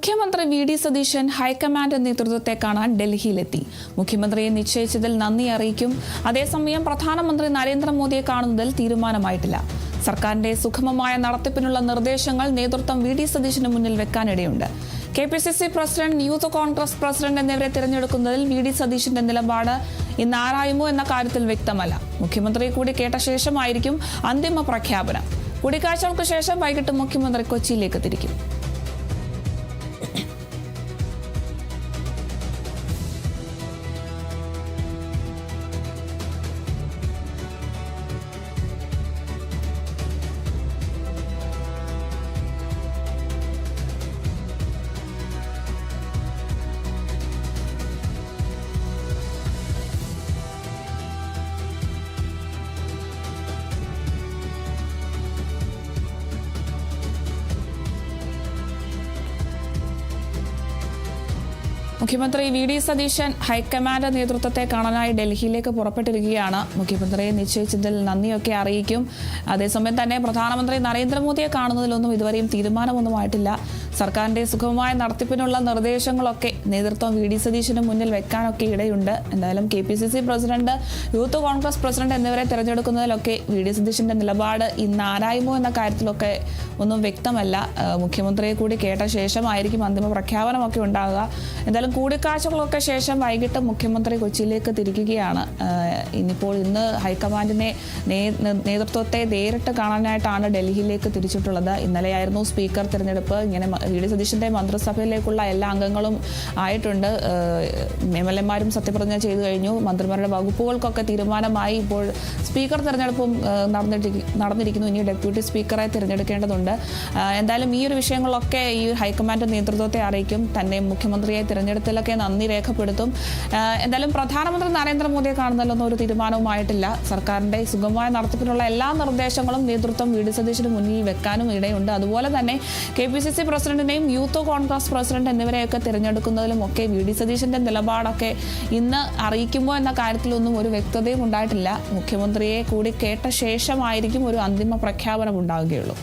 മുഖ്യമന്ത്രി VD. Satheesan high command നേതൃത്വത്തെ കാണാൻ ഡൽഹിയിലെത്തി. മുഖ്യമന്ത്രിയെ നിശ്ചയിച്ചതിൽ നന്ദി അറിയിക്കും. അതേസമയം പ്രധാനമന്ത്രി നരേന്ദ്രമോദിയെ കാണുന്നതിൽ തീരുമാനമായിട്ടില്ല. സർക്കാരിന്റെ സുഗമമായ നടത്തിപ്പിനുള്ള നിർദ്ദേശങ്ങൾ നേതൃത്വം വി.ഡി. സതീശന് മുന്നിൽ വെക്കാനിടയുണ്ട്. KPCC president, youth Congress president എന്നിവരെ തിരഞ്ഞെടുക്കുന്നതിൽ വി.ഡി. സതീശന്റെ നിലപാട് ഇന്ന് ആരായുമോ എന്ന കാര്യത്തിൽ വ്യക്തമല്ല. മുഖ്യമന്ത്രിയെ കൂടി കേട്ട ശേഷമായിരിക്കും അന്തിമ പ്രഖ്യാപനം. കൂടിക്കാഴ്ചകൾക്ക് ശേഷം വൈകിട്ട് മുഖ്യമന്ത്രി കൊച്ചിയിലേക്ക് തിരിക്കും. മുഖ്യമന്ത്രി വി.ഡി. സതീശൻ ഹൈക്കമാൻഡ് നേതൃത്വത്തെ കാണാനായി ഡൽഹിയിലേക്ക് പുറപ്പെട്ടിരിക്കുകയാണ്. മുഖ്യമന്ത്രിയെ നിശ്ചയിച്ചതിൽ നന്ദിയൊക്കെ അറിയിക്കും. അതേസമയം തന്നെ പ്രധാനമന്ത്രി നരേന്ദ്രമോദിയെ കാണുന്നതിലൊന്നും ഇതുവരെയും തീരുമാനമൊന്നുമായിട്ടില്ല. സർക്കാരിന്റെ സുഗമമായ നടത്തിപ്പിനുള്ള നിർദ്ദേശങ്ങളൊക്കെ നേതൃത്വം വി.ഡി. സതീശന് മുന്നിൽ വെക്കാനൊക്കെ ഇടയുണ്ട്. എന്തായാലും KPCC president, youth Congress president എന്നിവരെ തിരഞ്ഞെടുക്കുന്നതിലൊക്കെ വി.ഡി. സതീശന്റെ നിലപാട് ഇന്ന് ആരായുമോ എന്ന കാര്യത്തിലൊക്കെ ഒന്നും വ്യക്തമല്ല. മുഖ്യമന്ത്രിയെ കൂടി കേട്ട ശേഷമായിരിക്കും അന്തിമ പ്രഖ്യാപനമൊക്കെ ഉണ്ടാകുക. എന്തായാലും കൂടിക്കാഴ്ചകളൊക്കെ ശേഷം വൈകിട്ട് മുഖ്യമന്ത്രി കൊച്ചിയിലേക്ക് തിരിക്കുകയാണ്. ഇന്ന് ഹൈക്കമാൻഡിനെ നേതൃത്വത്തെ നേരിട്ട് കാണാനായിട്ടാണ് ഡൽഹിയിലേക്ക് തിരിച്ചിട്ടുള്ളത്. ഇന്നലെയായിരുന്നു സ്പീക്കർ തിരഞ്ഞെടുപ്പ്. ഇങ്ങനെ വി.ഡി. സതീശന്റെ മന്ത്രിസഭയിലേക്കുള്ള എല്ലാ അംഗങ്ങളും ആയിട്ടുണ്ട്. എം.എൽ.എമാരും സത്യപ്രതിജ്ഞ ചെയ്തു കഴിഞ്ഞു. മന്ത്രിമാരുടെ വകുപ്പുകൾക്കൊക്കെ തീരുമാനമായി. ഇപ്പോൾ സ്പീക്കർ തിരഞ്ഞെടുപ്പും നടന്നിരിക്കുന്നു. ഇനി ഡെപ്യൂട്ടി സ്പീക്കറെ തിരഞ്ഞെടുക്കേണ്ടതുണ്ട്. എന്തായാലും ഈ ഒരു വിഷയങ്ങളൊക്കെ ഈ ഹൈക്കമാൻഡ് നേതൃത്വത്തെ അറിയിക്കും. തന്നെ മുഖ്യമന്ത്രിയെ തിരഞ്ഞെടുത്തിലൊക്കെ നന്ദി രേഖപ്പെടുത്തും. എന്തായാലും പ്രധാനമന്ത്രി നരേന്ദ്രമോദിയെ കാണുന്നതിലൊന്നും ഒരു തീരുമാനവുമായിട്ടില്ല. സർക്കാരിന്റെ സുഗമമായ നടത്തിപ്പിനുള്ള എല്ലാ നിർദ്ദേശങ്ങളും നേതൃത്വം വി.ഡി. സതീശന് മുന്നിൽ വെക്കാനും ഇടയുണ്ട്. അതുപോലെ തന്നെ കെ.പി.സി.സി പ്രസിഡന്റിനെയും യൂത്ത് കോൺഗ്രസ് പ്രസിഡന്റ് എന്നിവരെയൊക്കെ തിരഞ്ഞെടുക്കുന്നതിലും ഒക്കെ വി.ഡി. സതീശന്റെ നിലപാടൊക്കെ ഇന്ന് അറിയിക്കുമോ എന്ന കാര്യത്തിലൊന്നും ഒരു വ്യക്തതയും ഉണ്ടായിട്ടില്ല. മുഖ്യമന്ത്രിയെ കൂടി കേട്ട ശേഷമായിരിക്കും ഒരു അന്തിമ പ്രഖ്യാപനം ഉണ്ടാവുകയുള്ളൂ.